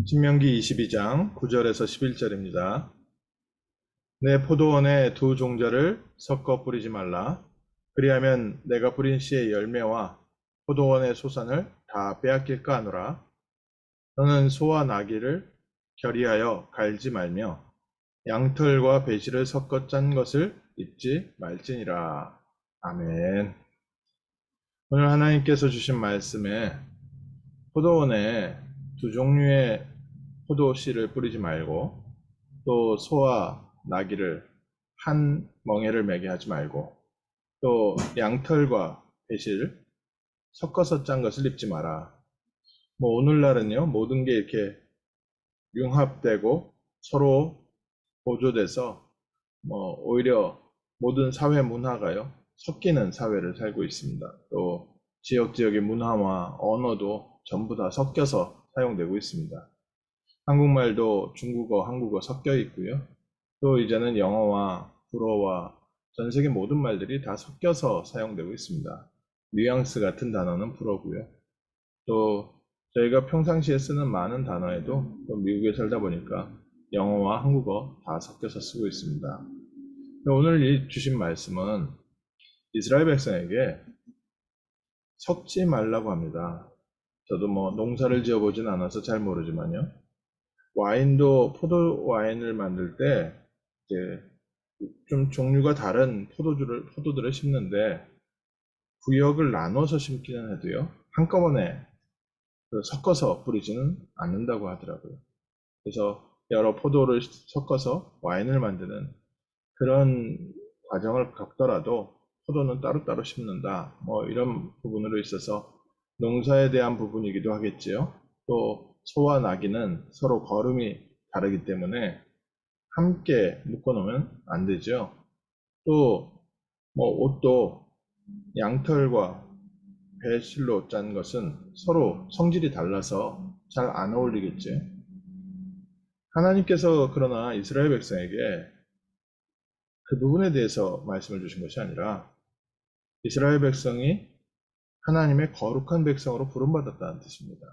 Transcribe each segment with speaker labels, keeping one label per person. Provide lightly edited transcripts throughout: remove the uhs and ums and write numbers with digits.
Speaker 1: 신명기 22장 9절에서 11절입니다. 내 포도원에 두 종자를 섞어 뿌리지 말라. 그리하면 내가 뿌린 씨의 열매와 포도원의 소산을 다 빼앗길까 하노라. 너는 소와 나귀를 결의하여 갈지 말며 양털과 배실을 섞어 짠 것을 입지 말지니라. 아멘. 오늘 하나님께서 주신 말씀에 포도원에 두 종류의 포도씨를 뿌리지 말고 또 소와 나귀를 한 멍에를 매게 하지 말고 또 양털과 배실 섞어서 짠 것을 입지 마라. 오늘날은요, 모든 게 이렇게 융합되고 서로 보조돼서 오히려 모든 사회 문화가요, 섞이는 사회를 살고 있습니다. 또 지역의 문화와 언어도 전부 다 섞여서 사용되고 있습니다. 한국말도 중국어, 한국어 섞여 있고요. 또 이제는 영어와 불어와 전 세계 모든 말들이 다 섞여서 사용되고 있습니다. 뉘앙스 같은 단어는 불어고요. 또 저희가 평상시에 쓰는 많은 단어에도 또 미국에 살다 보니까 영어와 한국어 다 섞여서 쓰고 있습니다. 오늘 이 주신 말씀은 이스라엘 백성에게 섞지 말라고 합니다. 저도 농사를 지어보진 않아서 잘 모르지만요. 와인도 포도 와인을 만들 때 이제 좀 종류가 다른 포도들을 심는데 구역을 나눠서 심기는 해도요, 한꺼번에 섞어서 뿌리지는 않는다고 하더라고요. 그래서 여러 포도를 섞어서 와인을 만드는 그런 과정을 겪더라도 포도는 따로따로 심는다. 이런 부분으로 있어서 농사에 대한 부분이기도 하겠지요. 또 소와 나귀는 서로 걸음이 다르기 때문에 함께 묶어놓으면 안 되죠. 또 옷도 양털과 배실로 짠 것은 서로 성질이 달라서 잘 안 어울리겠죠. 하나님께서 그러나 이스라엘 백성에게 그 부분에 대해서 말씀을 주신 것이 아니라 이스라엘 백성이 하나님의 거룩한 백성으로 부름받았다는 뜻입니다.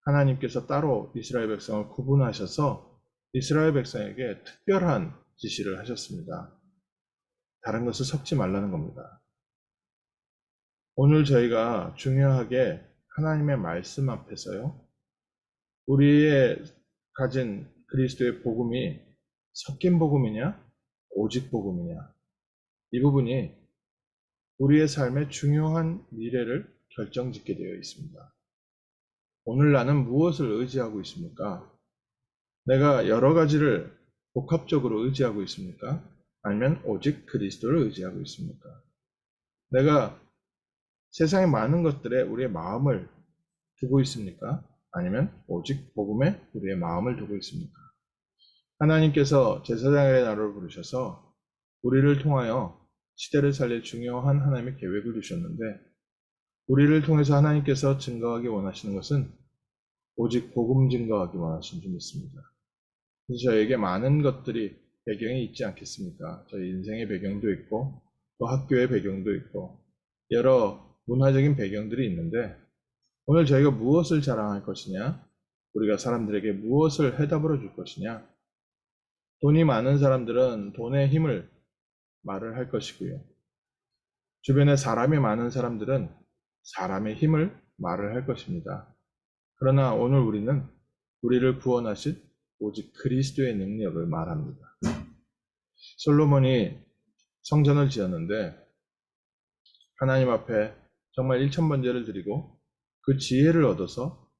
Speaker 1: 하나님께서 따로 이스라엘 백성을 구분하셔서 이스라엘 백성에게 특별한 지시를 하셨습니다. 다른 것을 섞지 말라는 겁니다. 오늘 저희가 중요하게 하나님의 말씀 앞에서요, 우리의 가진 그리스도의 복음이 섞인 복음이냐, 오직 복음이냐, 이 부분이 우리의 삶의 중요한 미래를 결정짓게 되어 있습니다. 오늘 나는 무엇을 의지하고 있습니까? 내가 여러 가지를 복합적으로 의지하고 있습니까? 아니면 오직 그리스도를 의지하고 있습니까? 내가 세상의 많은 것들에 우리의 마음을 두고 있습니까? 아니면 오직 복음에 우리의 마음을 두고 있습니까? 하나님께서 제사장의 나라를 부르셔서 우리를 통하여 시대를 살릴 중요한 하나님의 계획을 주셨는데, 우리를 통해서 하나님께서 증거하기 원하시는 것은 오직 복음 증거하기 원하시는 줄 믿습니다. 그래서 저에게 많은 것들이 배경이 있지 않겠습니까? 저희 인생의 배경도 있고 또 학교의 배경도 있고 여러 문화적인 배경들이 있는데, 오늘 저희가 무엇을 자랑할 것이냐, 우리가 사람들에게 무엇을 해답으로 줄 것이냐, 돈이 많은 사람들은 돈의 힘을 말을 할 것이고요, 주변에 사람이 많은 사람들은 사람의 힘을 말을 할 것입니다. 그러나 오늘 우리는 우리를 구원하신 오직 그리스도의 능력을 말합니다. 솔로몬이 성전을 지었는데 하나님 앞에 정말 1000번제를 드리고 그 지혜를 얻어서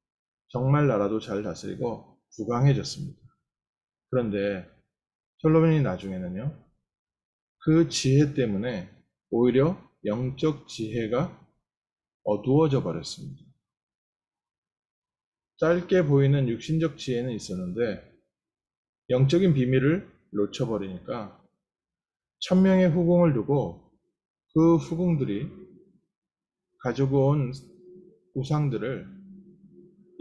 Speaker 1: 정말 나라도 잘 다스리고 부강해졌습니다. 그런데 솔로몬이 나중에는요, 그 지혜 때문에 오히려 영적 지혜가 어두워져 버렸습니다. 짧게 보이는 육신적 지혜는 있었는데 영적인 비밀을 놓쳐버리니까 1000명의 후궁을 두고 그 후궁들이 가지고 온 우상들을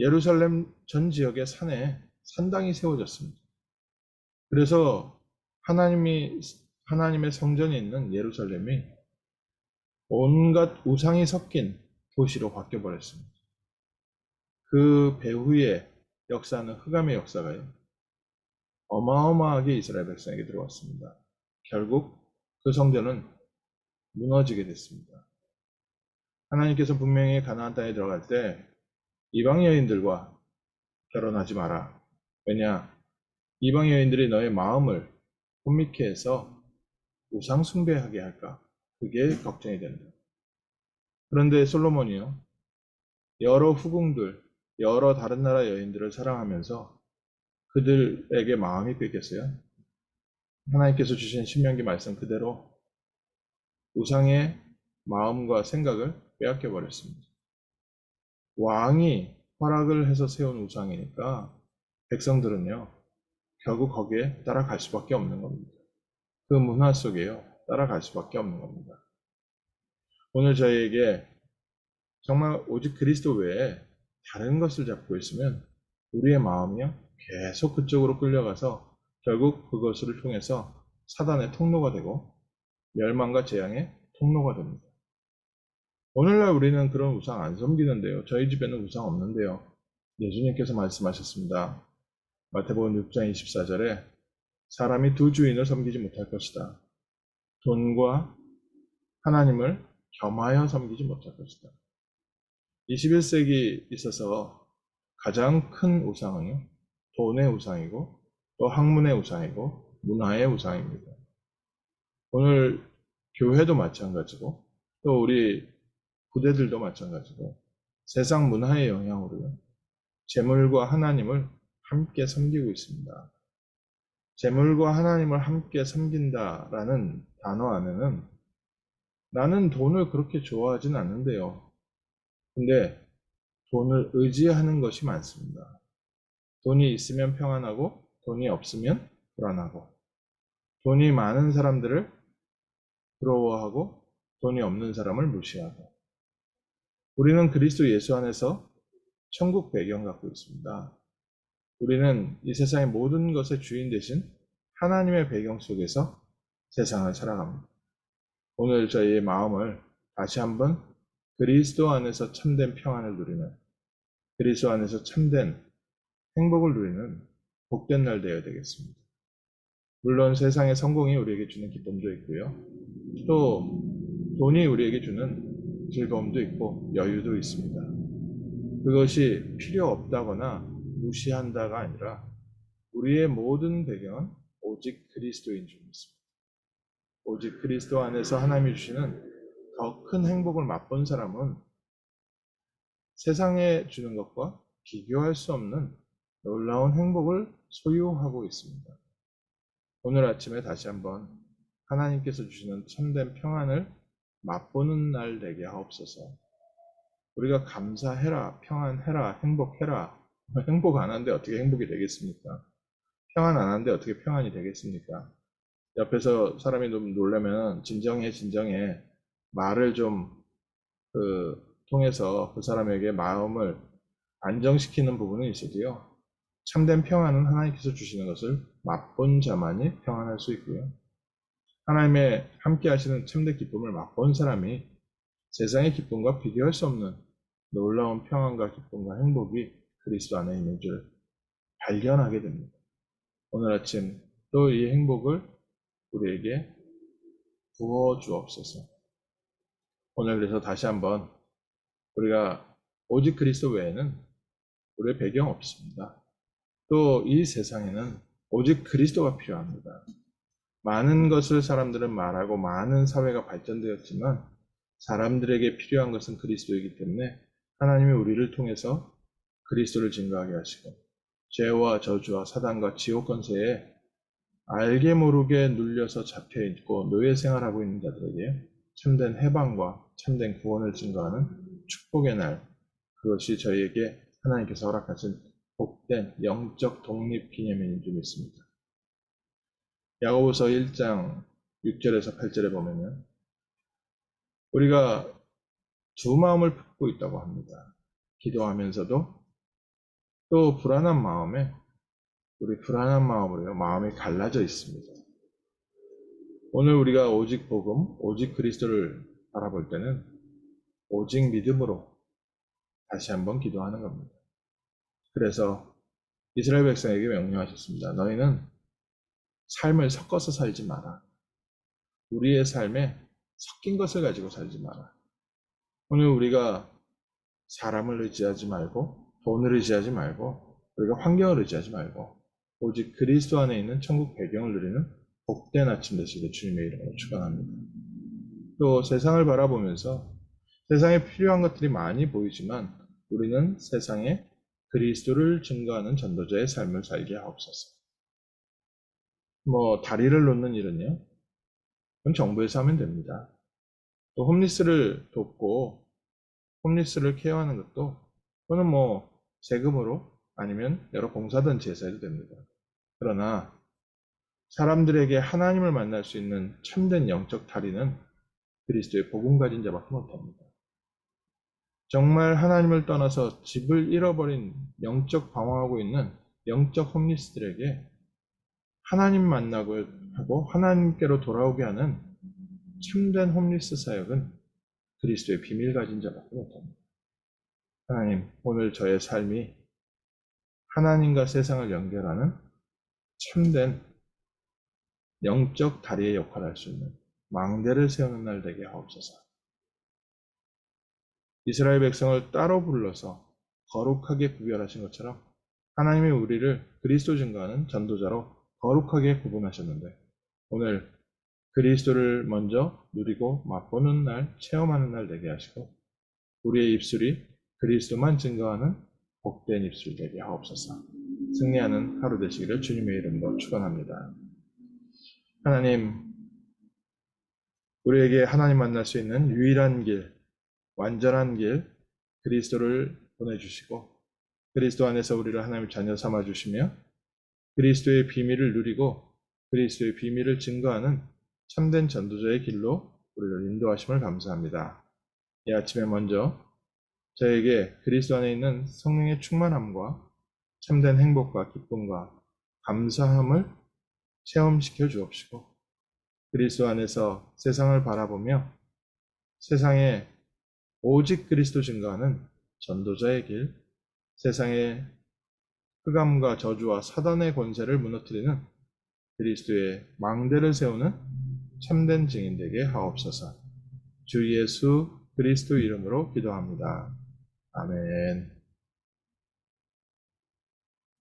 Speaker 1: 예루살렘 전 지역의 산에 산당이 세워졌습니다. 그래서 하나님의 성전이 있는 예루살렘이 온갖 우상이 섞인 도시로 바뀌어버렸습니다. 그 배후에 역사는 흑암의 역사가요. 어마어마하게 이스라엘 백성에게 들어왔습니다. 결국 그 성전은 무너지게 됐습니다. 하나님께서 분명히 가나안 땅에 들어갈 때 이방 여인들과 결혼하지 마라. 왜냐? 이방 여인들이 너의 마음을 혼미케 해서 우상 숭배하게 할까? 그게 걱정이 된다. 그런데 솔로몬이요, 여러 후궁들, 여러 다른 나라 여인들을 사랑하면서 그들에게 마음이 뺏겼어요. 하나님께서 주신 신명기 말씀 그대로 우상의 마음과 생각을 빼앗겨 버렸습니다. 왕이 허락을 해서 세운 우상이니까 백성들은요, 결국 거기에 따라갈 수밖에 없는 겁니다. 그 문화 속에요, 따라갈 수밖에 없는 겁니다. 오늘 저희에게 정말 오직 그리스도 외에 다른 것을 잡고 있으면 우리의 마음이요, 계속 그쪽으로 끌려가서 결국 그것을 통해서 사단의 통로가 되고 멸망과 재앙의 통로가 됩니다. 오늘날 우리는 그런 우상 안 섬기는데요. 저희 집에는 우상 없는데요. 예수님께서 말씀하셨습니다. 마태복음 6장 24절에 사람이 두 주인을 섬기지 못할 것이다. 돈과 하나님을 겸하여 섬기지 못할 것이다. 21세기 있어서 가장 큰 우상은요, 돈의 우상이고 또 학문의 우상이고 문화의 우상입니다. 오늘 교회도 마찬가지고 또 우리 부대들도 마찬가지고 세상 문화의 영향으로요, 재물과 하나님을 함께 섬기고 있습니다. 재물과 하나님을 함께 섬긴다라는 단어 안에는 나는 돈을 그렇게 좋아하진 않는데요. 근데 돈을 의지하는 것이 많습니다. 돈이 있으면 평안하고 돈이 없으면 불안하고 돈이 많은 사람들을 부러워하고 돈이 없는 사람을 무시하고 우리는 그리스도 예수 안에서 천국 배경 갖고 있습니다. 우리는 이 세상의 모든 것의 주인 되신 하나님의 배경 속에서 세상을 살아갑니다. 오늘 저희의 마음을 다시 한번 그리스도 안에서 참된 평안을 누리는, 그리스도 안에서 참된 행복을 누리는 복된 날 되어야 되겠습니다. 물론 세상의 성공이 우리에게 주는 기쁨도 있고요. 또 돈이 우리에게 주는 즐거움도 있고 여유도 있습니다. 그것이 필요 없다거나 무시한다가 아니라 우리의 모든 배경은 오직 그리스도인 줄 믿습니다. 오직 그리스도 안에서 하나님이 주시는 더 큰 행복을 맛본 사람은 세상에 주는 것과 비교할 수 없는 놀라운 행복을 소유하고 있습니다. 오늘 아침에 다시 한번 하나님께서 주시는 참된 평안을 맛보는 날 되게 하옵소서. 우리가 감사해라, 평안해라, 행복해라. 행복 안 하는데 어떻게 행복이 되겠습니까? 평안 안 하는데 어떻게 평안이 되겠습니까? 옆에서 사람이 좀 놀라면 진정해 말을 좀 통해서 그 사람에게 마음을 안정시키는 부분은 있어도요. 참된 평안은 하나님께서 주시는 것을 맛본 자만이 평안할 수 있고요. 하나님의 함께 하시는 참된 기쁨을 맛본 사람이 세상의 기쁨과 비교할 수 없는 놀라운 평안과 기쁨과 행복이 그리스도 안에 있는 줄 발견하게 됩니다. 오늘 아침 또 이 행복을 우리에게 부어 주옵소서. 오늘 그래서 다시 한번 우리가 오직 그리스도 외에는 우리의 배경 없습니다. 또 이 세상에는 오직 그리스도가 필요합니다. 많은 것을 사람들은 말하고 많은 사회가 발전되었지만 사람들에게 필요한 것은 그리스도이기 때문에 하나님이 우리를 통해서 그리스도를 증거하게 하시고 죄와 저주와 사단과 지옥 권세에 알게 모르게 눌려서 잡혀있고 노예 생활하고 있는 자들에게 참된 해방과 참된 구원을 증거하는 축복의 날, 그것이 저희에게 하나님께서 허락하신 복된 영적 독립 기념일인 줄 믿습니다. 야고보서 1장 6절에서 8절에 보면은 우리가 두 마음을 품고 있다고 합니다. 기도하면서도 또 불안한 마음에 우리 불안한 마음으로요, 마음이 갈라져 있습니다. 오늘 우리가 오직 복음, 오직 그리스도를 바라볼 때는 오직 믿음으로 다시 한번 기도하는 겁니다. 그래서 이스라엘 백성에게 명령하셨습니다. 너희는 삶을 섞어서 살지 마라. 우리의 삶에 섞인 것을 가지고 살지 마라. 오늘 우리가 사람을 의지하지 말고, 돈을 의지하지 말고, 우리가 환경을 의지하지 말고, 오직 그리스도 안에 있는 천국 배경을 누리는 복된 아침 되시길 주님의 이름으로 축원합니다. 또 세상을 바라보면서 세상에 필요한 것들이 많이 보이지만 우리는 세상에 그리스도를 증거하는 전도자의 삶을 살게 하옵소서. 다리를 놓는 일은요, 그건 정부에서 하면 됩니다. 또 홈리스를 돕고 홈리스를 케어하는 것도 그거는 세금으로 아니면 여러 봉사단체에서 해도 됩니다. 그러나 사람들에게 하나님을 만날 수 있는 참된 영적 다리는 그리스도의 복음 가진 자밖에 못합니다. 정말 하나님을 떠나서 집을 잃어버린 영적 방황하고 있는 영적 홈리스들에게 하나님 만나고 하고 하나님께로 돌아오게 하는 참된 홈리스 사역은 그리스도의 비밀 가진 자밖에 못합니다. 하나님, 오늘 저의 삶이 하나님과 세상을 연결하는 참된 영적 다리의 역할을 할 수 있는 망대를 세우는 날 되게 하옵소서. 이스라엘 백성을 따로 불러서 거룩하게 구별하신 것처럼 하나님이 우리를 그리스도 증거하는 전도자로 거룩하게 구분하셨는데 오늘 그리스도를 먼저 누리고 맛보는 날, 체험하는 날 되게 하시고 우리의 입술이 그리스도만 증거하는 복된 입술 되게 하옵소서. 승리하는 하루 되시기를 주님의 이름으로 축원합니다. 하나님, 우리에게 하나님 만날 수 있는 유일한 길, 완전한 길, 그리스도를 보내주시고 그리스도 안에서 우리를 하나님 자녀 삼아주시며 그리스도의 비밀을 누리고 그리스도의 비밀을 증거하는 참된 전도자의 길로 우리를 인도하심을 감사합니다. 이 아침에 먼저 저에게 그리스도 안에 있는 성령의 충만함과 참된 행복과 기쁨과 감사함을 체험시켜 주옵시고 그리스도 안에서 세상을 바라보며 세상에 오직 그리스도 증거하는 전도자의 길, 세상의 흑암과 저주와 사단의 권세를 무너뜨리는 그리스도의 망대를 세우는 참된 증인 되게 하옵소서. 주 예수 그리스도 이름으로 기도합니다. 아멘.